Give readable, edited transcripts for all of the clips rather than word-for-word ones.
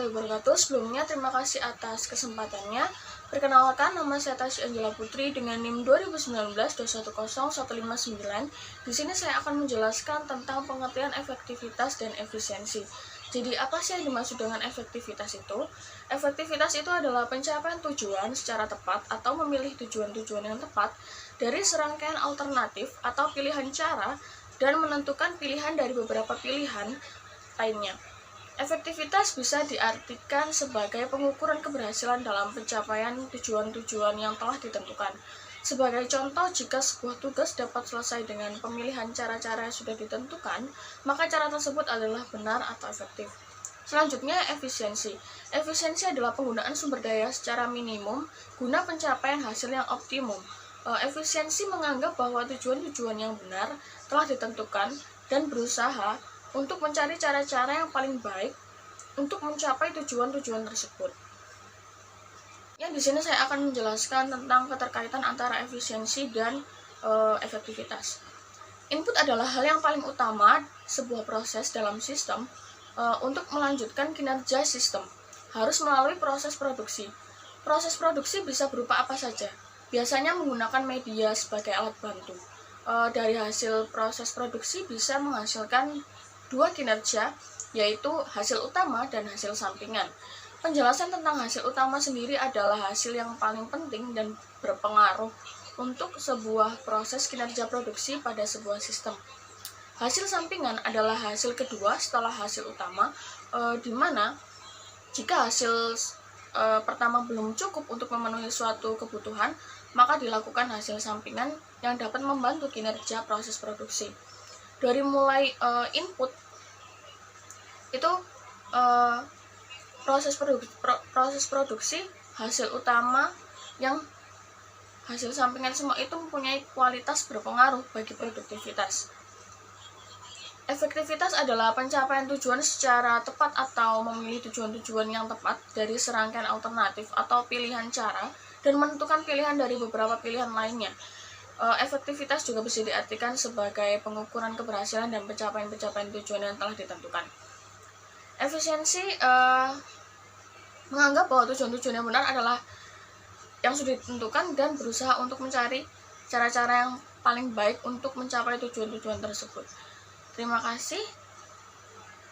warahmatullahi wabarakatuh. Sebelumnya terima kasih atas kesempatannya. Perkenalkan, nama saya Tasya Angela Putri dengan NIM 2019-210159. Di sini saya akan menjelaskan tentang pengertian efektivitas dan efisiensi. Jadi apa sih yang dimaksud dengan efektivitas itu? Efektivitas itu adalah pencapaian tujuan secara tepat atau memilih tujuan-tujuan yang tepat dari serangkaian alternatif atau pilihan cara dan menentukan pilihan dari beberapa pilihan lainnya. Efektivitas bisa diartikan sebagai pengukuran keberhasilan dalam pencapaian tujuan-tujuan yang telah ditentukan. Sebagai contoh, jika sebuah tugas dapat selesai dengan pemilihan cara-cara yang sudah ditentukan, maka cara tersebut adalah benar atau efektif. Selanjutnya, efisiensi. Efisiensi adalah penggunaan sumber daya secara minimum guna pencapaian hasil yang optimum. Efisiensi menganggap bahwa tujuan-tujuan yang benar telah ditentukan dan berusaha untuk mencari cara-cara yang paling baik untuk mencapai tujuan-tujuan tersebut. Di sini saya akan menjelaskan tentang keterkaitan antara efisiensi dan efektivitas. Input adalah hal yang paling utama sebuah proses dalam sistem. Untuk melanjutkan kinerja sistem harus melalui proses produksi. Proses produksi bisa berupa apa saja. Biasanya menggunakan media sebagai alat bantu. Dari hasil proses produksi bisa menghasilkan dua kinerja, yaitu hasil utama dan hasil sampingan. Penjelasan tentang hasil utama sendiri adalah hasil yang paling penting dan berpengaruh untuk sebuah proses kinerja produksi pada sebuah sistem. Hasil sampingan adalah hasil kedua setelah hasil utama, di mana jika hasil pertama belum cukup untuk memenuhi suatu kebutuhan, maka dilakukan hasil sampingan yang dapat membantu kinerja proses produksi. Dari mulai input itu proses produksi, hasil utama, yang hasil sampingan semua itu mempunyai kualitas berpengaruh bagi produktivitas. Efektivitas adalah pencapaian tujuan secara tepat atau memilih tujuan-tujuan yang tepat dari serangkaian alternatif atau pilihan cara dan menentukan pilihan dari beberapa pilihan lainnya. Efektivitas juga bisa diartikan sebagai pengukuran keberhasilan dan pencapaian-pencapaian tujuan yang telah ditentukan. Efisiensi menganggap bahwa tujuan-tujuan yang benar adalah yang sudah ditentukan dan berusaha untuk mencari cara-cara yang paling baik untuk mencapai tujuan-tujuan tersebut. Terima kasih.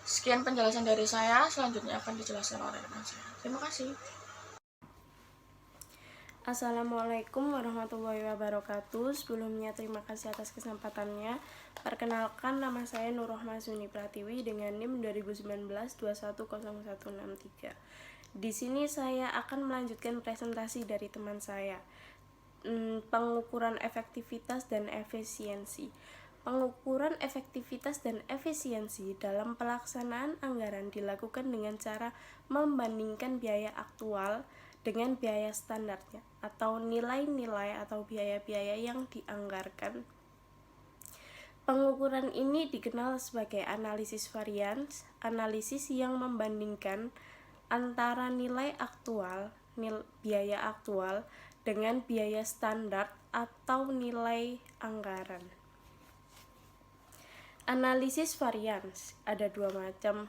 Sekian penjelasan dari saya, selanjutnya akan dijelaskan oleh rekan saya. Terima kasih. Assalamualaikum warahmatullahi wabarakatuh. Sebelumnya terima kasih atas kesempatannya. Perkenalkan, nama saya Nurrohma Zuni Pratiwi dengan NIM 2019-210163. Di sini saya akan melanjutkan presentasi dari teman saya, pengukuran efektivitas dan efisiensi. Pengukuran efektivitas dan efisiensi dalam pelaksanaan anggaran dilakukan dengan cara membandingkan biaya aktual dengan biaya standarnya atau nilai-nilai atau biaya-biaya yang dianggarkan. Pengukuran ini dikenal sebagai analisis varians, analisis yang membandingkan antara nilai aktual, biaya aktual dengan biaya standar atau nilai anggaran. Analisis varians ada dua macam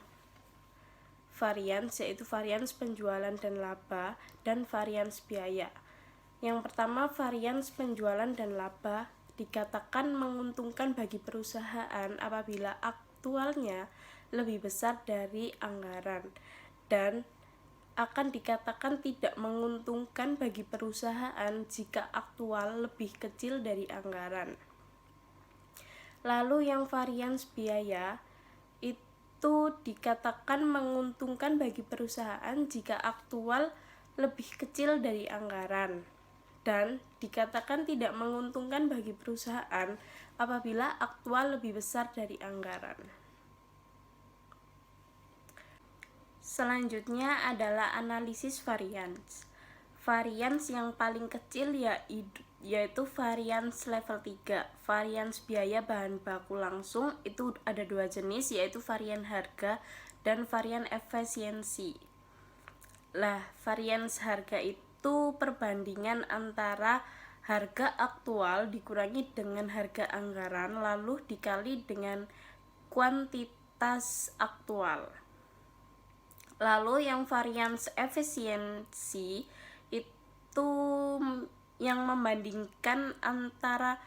varians, yaitu varians penjualan dan laba dan varians biaya. Yang pertama, varians penjualan dan laba dikatakan menguntungkan bagi perusahaan apabila aktualnya lebih besar dari anggaran, dan akan dikatakan tidak menguntungkan bagi perusahaan jika aktual lebih kecil dari anggaran. Lalu yang varians biaya itu dikatakan menguntungkan bagi perusahaan jika aktual lebih kecil dari anggaran, dan dikatakan tidak menguntungkan bagi perusahaan apabila aktual lebih besar dari anggaran. Selanjutnya adalah analisis varians. Varians yang paling kecil yaitu varians level 3. Varians biaya bahan baku langsung itu ada dua jenis, yaitu varian harga dan varian efisiensi. Varians harga itu perbandingan antara harga aktual dikurangi dengan harga anggaran lalu dikali dengan kuantitas aktual. Lalu yang varians efisiensi itu yang membandingkan antara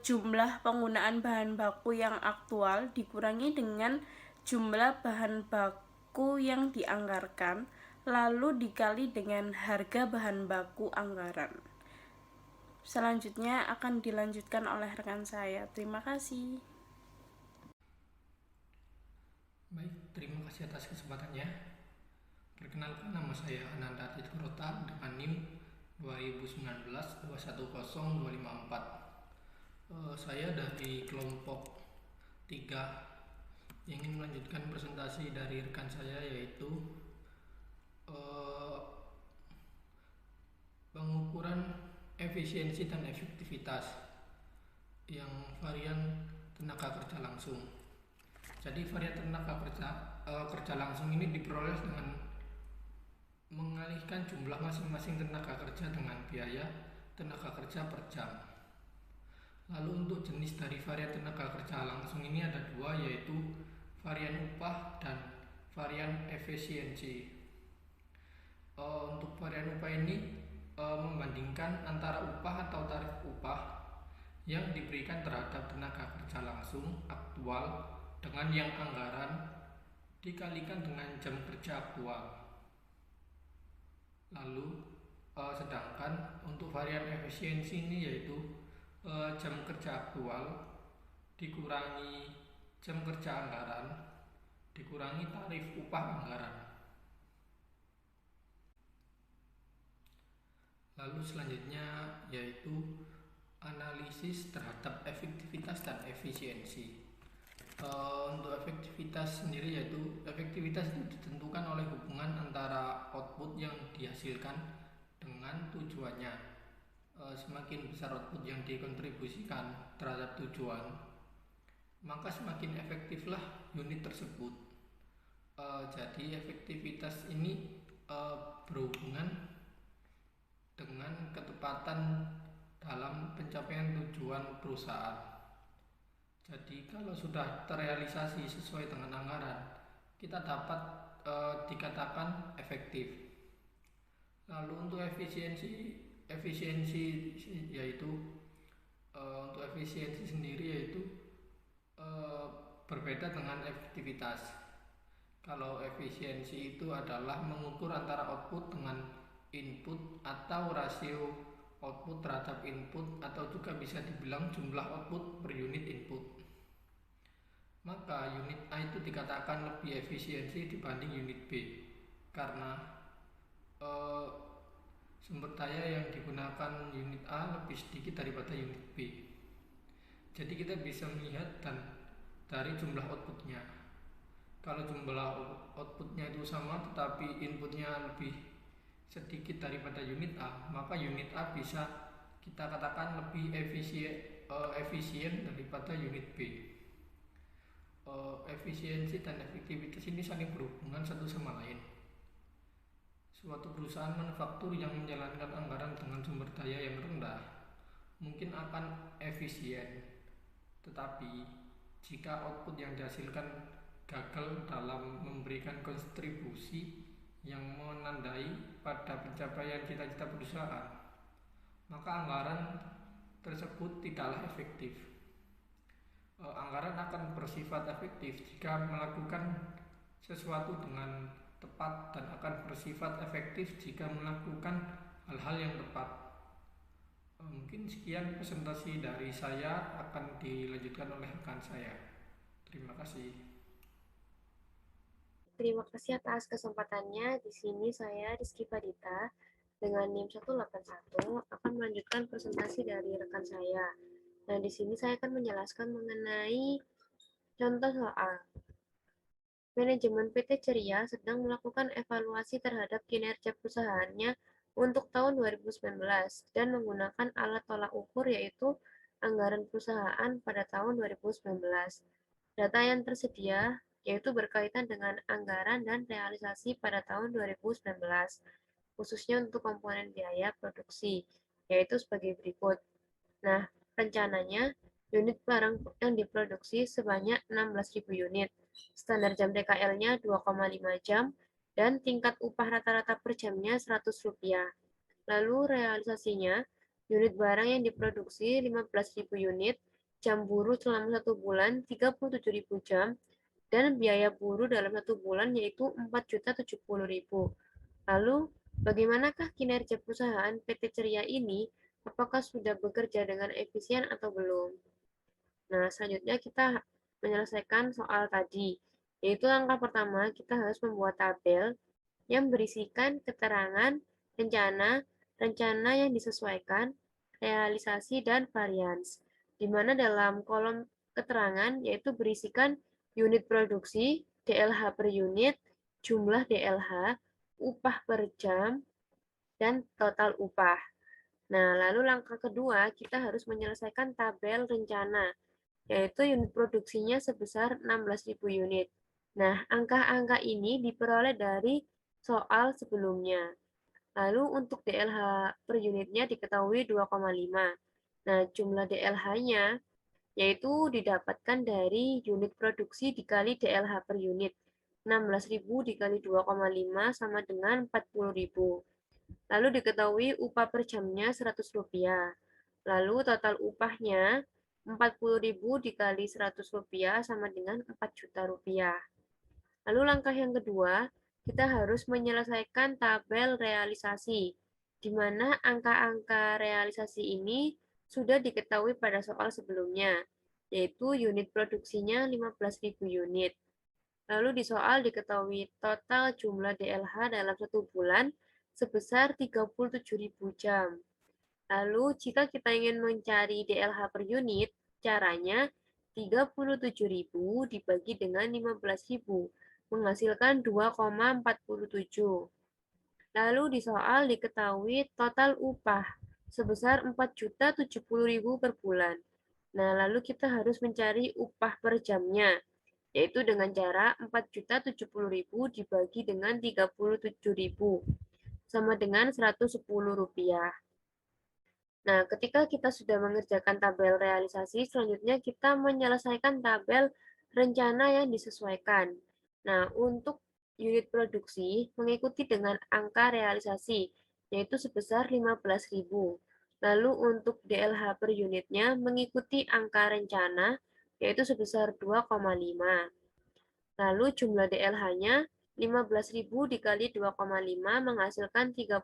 jumlah penggunaan bahan baku yang aktual dikurangi dengan jumlah bahan baku yang dianggarkan, lalu dikali dengan harga bahan baku anggaran. Selanjutnya akan dilanjutkan oleh rekan saya. Terima kasih. Baik, terima kasih atas kesempatannya. Perkenalkan, nama saya Ananda Titurota dengan NIM 2019-210254. Saya dari kelompok 3 ingin melanjutkan presentasi dari rekan saya, yaitu eh, pengukuran efisiensi dan efektivitas yang varian tenaga kerja langsung. Jadi varian tenaga kerja langsung ini diperoleh dengan mengalihkan jumlah masing-masing tenaga kerja dengan biaya tenaga kerja per jam. Lalu untuk jenis dari varian tenaga kerja langsung ini ada dua, yaitu varian upah dan varian efisiensi. Untuk varian upah ini membandingkan antara upah atau tarif upah yang diberikan terhadap tenaga kerja langsung aktual dengan yang anggaran dikalikan dengan jam kerja aktual. Lalu sedangkan untuk varian efisiensi ini yaitu jam kerja aktual dikurangi jam kerja anggaran dikurangi tarif upah anggaran. Lalu selanjutnya yaitu analisis terhadap efektivitas dan efisiensi. Untuk efektivitas sendiri, yaitu efektivitas itu ditentukan oleh hubungan antara output yang dihasilkan dengan tujuannya. Semakin besar output yang dikontribusikan terhadap tujuan, maka semakin efektiflah unit tersebut. Jadi efektivitas ini berhubungan dengan ketepatan dalam pencapaian tujuan perusahaan. Jadi kalau sudah terrealisasi sesuai dengan anggaran, kita dapat dikatakan efektif. Lalu untuk efisiensi yaitu untuk efisiensi sendiri yaitu berbeda dengan efektivitas. Kalau efisiensi itu adalah mengukur antara output dengan input atau rasio output terhadap input, atau juga bisa dibilang jumlah output per unit input. Maka unit A itu dikatakan lebih efisiensi dibanding unit B karena sumber daya yang digunakan unit A lebih sedikit daripada unit B. Jadi kita bisa melihat dari jumlah outputnya. Kalau jumlah outputnya itu sama tetapi inputnya lebih sedikit daripada unit A, maka unit A bisa kita katakan lebih efisien daripada unit B. Efisiensi dan efektivitas ini saling berhubungan satu sama lain. Suatu perusahaan manufaktur yang menjalankan anggaran dengan sumber daya yang rendah mungkin akan efisien, tetapi jika output yang dihasilkan gagal dalam memberikan kontribusi yang menandai pada pencapaian cita-cita perusahaan, maka anggaran tersebut tidaklah efektif. Anggaran akan bersifat efektif jika melakukan sesuatu dengan tepat dan akan bersifat efektif jika melakukan hal-hal yang tepat. Mungkin sekian presentasi dari saya, akan dilanjutkan oleh rekan saya. Terima kasih. Terima kasih atas kesempatannya. Di sini saya Rizky Padita dengan NIM 181 akan melanjutkan presentasi dari rekan saya. Nah, di sini saya akan menjelaskan mengenai contoh soal. Manajemen PT Ceria sedang melakukan evaluasi terhadap kinerja perusahaannya untuk tahun 2019 dan menggunakan alat tolak ukur yaitu anggaran perusahaan pada tahun 2019. Data yang tersedia yaitu berkaitan dengan anggaran dan realisasi pada tahun 2019, khususnya untuk komponen biaya produksi, yaitu sebagai berikut. Nah, rencananya unit barang yang diproduksi sebanyak 16.000 unit, standar jam TKL-nya 2,5 jam, dan tingkat upah rata-rata per jamnya Rp100. Lalu realisasinya, unit barang yang diproduksi 15.000 unit, jam buruh selama 1 bulan 37.000 jam, dan biaya buruh dalam 1 bulan yaitu 4.070.000. Lalu, bagaimanakah kinerja perusahaan PT Ceria ini? Apakah sudah bekerja dengan efisien atau belum? Nah, selanjutnya kita menyelesaikan soal tadi, yaitu langkah pertama kita harus membuat tabel yang berisikan keterangan, rencana yang disesuaikan, realisasi, dan varians. Di mana dalam kolom keterangan yaitu berisikan unit produksi, DLH per unit, jumlah DLH, upah per jam, dan total upah. Nah, lalu langkah kedua, kita harus menyelesaikan tabel rencana, yaitu unit produksinya sebesar 16.000 unit. Nah, angka-angka ini diperoleh dari soal sebelumnya. Lalu untuk DLH per unitnya diketahui 2,5. Nah, jumlah DLH-nya yaitu didapatkan dari unit produksi dikali DLH per unit. 16.000 dikali 2,5 sama dengan 40.000. Lalu diketahui upah per jamnya Rp100. Lalu total upahnya 40.000 dikali Rp100 sama dengan 4 juta rupiah. Lalu langkah yang kedua, kita harus menyelesaikan tabel realisasi, di mana angka-angka realisasi ini sudah diketahui pada soal sebelumnya, yaitu unit produksinya 15.000 unit. Lalu di soal diketahui total jumlah DLH dalam 1 bulan sebesar 37.000 jam. Lalu jika kita ingin mencari DLH per unit, caranya 37.000 dibagi dengan 15.000 menghasilkan 2,47. Lalu di soal diketahui total upah sebesar 4.070.000 per bulan. Nah, lalu kita harus mencari upah per jamnya, yaitu dengan cara 4.070.000 dibagi dengan 37.000 sama dengan Rp110. Nah, ketika kita sudah mengerjakan tabel realisasi, selanjutnya kita menyelesaikan tabel rencana yang disesuaikan. Nah, untuk unit produksi mengikuti dengan angka realisasi, yaitu sebesar 15.000. Lalu untuk DLH per unitnya mengikuti angka rencana, yaitu sebesar 2,5. Lalu jumlah DLH-nya 15.000 dikali 2,5 menghasilkan 37.500.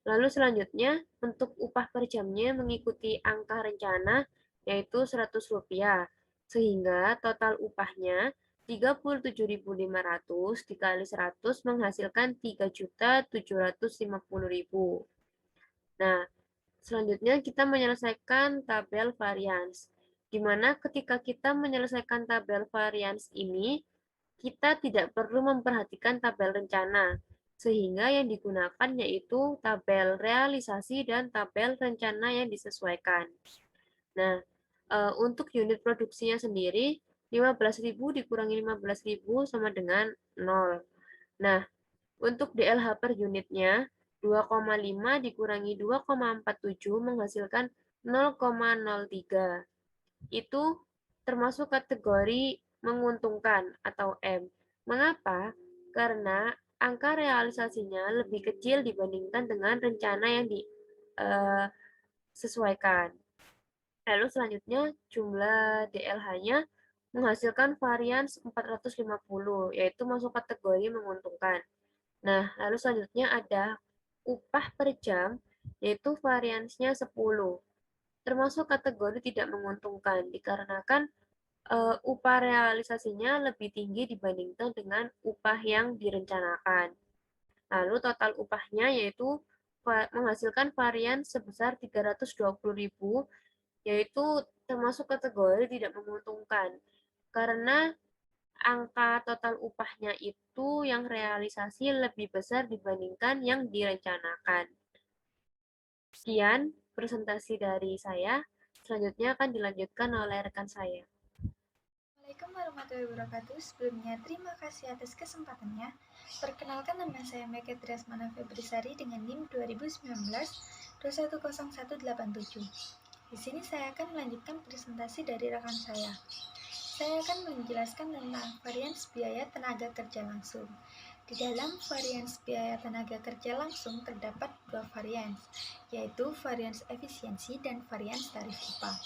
Lalu selanjutnya untuk upah per jamnya mengikuti angka rencana yaitu Rp100. Sehingga total upahnya 37.500 dikali 100 menghasilkan 3.750.000. Nah, selanjutnya kita menyelesaikan tabel varians, di mana ketika kita menyelesaikan tabel varians ini, kita tidak perlu memperhatikan tabel rencana, sehingga yang digunakan yaitu tabel realisasi dan tabel rencana yang disesuaikan. Nah, untuk unit produksinya sendiri, 15.000 dikurangi 15.000 sama dengan 0. Nah, untuk DLH per unitnya, 2,5 dikurangi 2,47 menghasilkan 0,03. Itu termasuk kategori menguntungkan atau M. Mengapa? Karena angka realisasinya lebih kecil dibandingkan dengan rencana yang disesuaikan. Lalu selanjutnya jumlah DLH-nya menghasilkan varians 450, yaitu masuk kategori menguntungkan. Nah, lalu selanjutnya ada upah per jam, yaitu variansnya 10. Termasuk kategori tidak menguntungkan, dikarenakan upah realisasinya lebih tinggi dibandingkan dengan upah yang direncanakan. Lalu total upahnya yaitu menghasilkan varian sebesar 320.000, yaitu termasuk kategori tidak menguntungkan. Karena angka total upahnya itu yang realisasi lebih besar dibandingkan yang direncanakan. Sekian presentasi dari saya. Selanjutnya akan dilanjutkan oleh rekan saya. Assalamualaikum warahmatullahi wabarakatuh. Sebelumnya, terima kasih atas kesempatannya. Perkenalkan, nama saya Mega Triasmana Febrisari dengan NIM 2019-210187. Di sini saya akan melanjutkan presentasi dari rekan saya. saya akan menjelaskan tentang varians biaya tenaga kerja langsung. Di dalam varians biaya tenaga kerja langsung terdapat dua varians, yaitu varians efisiensi dan varians tarif upah.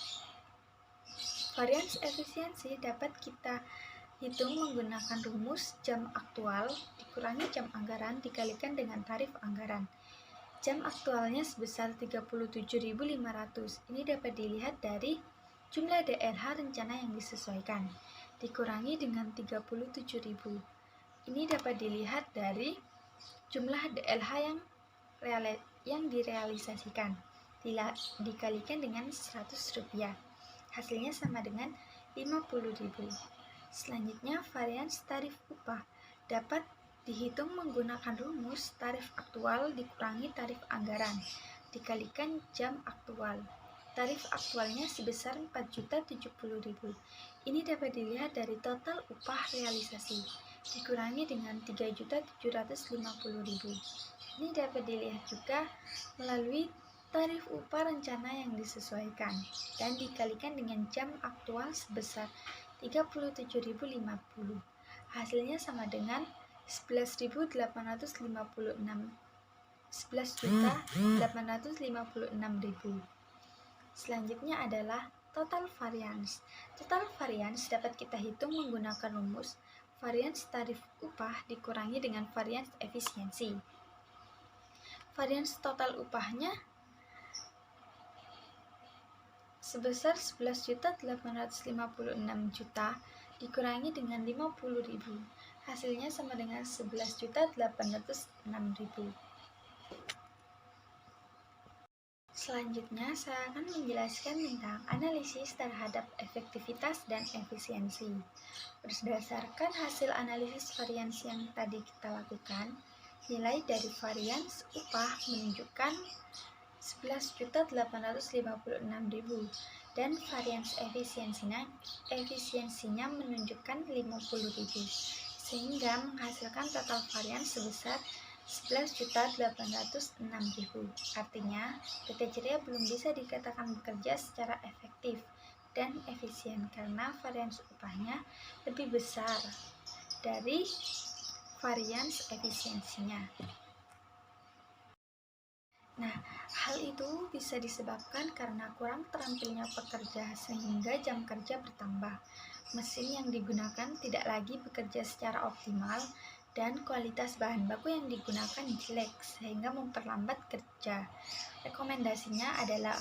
Varians efisiensi dapat kita hitung menggunakan rumus jam aktual dikurangi jam anggaran dikalikan dengan tarif anggaran. Jam aktualnya sebesar 37.500. Ini dapat dilihat dari jumlah DLH rencana yang disesuaikan dikurangi dengan 37.000. Ini dapat dilihat dari jumlah DLH yang direalisasikan dikalikan dengan Rp100. Hasilnya sama dengan 50.000. Selanjutnya, varians tarif upah dapat dihitung menggunakan rumus tarif aktual dikurangi tarif anggaran dikalikan jam aktual. Tarif aktualnya sebesar 4.070.000. Ini dapat dilihat dari total upah realisasi dikurangi dengan 3.750.000. Ini dapat dilihat juga melalui tarif upah rencana yang disesuaikan dan dikalikan dengan jam aktual sebesar 37.050. Hasilnya sama dengan 11.856.000. Selanjutnya adalah total varians. Total varians dapat kita hitung menggunakan rumus varians tarif upah dikurangi dengan varians efisiensi. Varians total upahnya sebesar 11.856.000 dikurangi dengan 50.000. Hasilnya sama dengan 11.806.000. Selanjutnya, saya akan menjelaskan tentang analisis terhadap efektivitas dan efisiensi. Berdasarkan hasil analisis varians yang tadi kita lakukan, nilai dari varians upah menunjukkan 11.856.000 dan varians efisiensinya menunjukkan 50.000, sehingga menghasilkan total varians sebesar 11.806.000. Artinya, PT Ceria belum bisa dikatakan bekerja secara efektif dan efisien karena varians upahnya lebih besar dari varians efisiensinya. Nah, hal itu bisa disebabkan karena kurang terampilnya pekerja sehingga jam kerja bertambah. Mesin yang digunakan tidak lagi bekerja secara optimal dan kualitas bahan baku yang digunakan jelek sehingga memperlambat kerja. Rekomendasinya adalah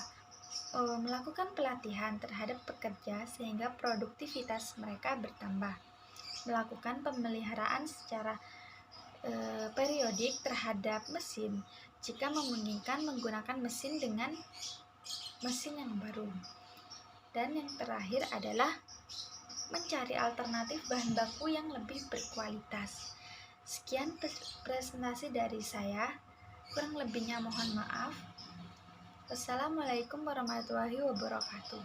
melakukan pelatihan terhadap pekerja sehingga produktivitas mereka bertambah. Melakukan pemeliharaan secara periodik terhadap mesin jika memungkinkan menggunakan mesin dengan mesin yang baru. Dan yang terakhir adalah mencari alternatif bahan baku yang lebih berkualitas. Sekian presentasi dari saya, kurang lebihnya mohon maaf. Wassalamualaikum warahmatullahi wabarakatuh.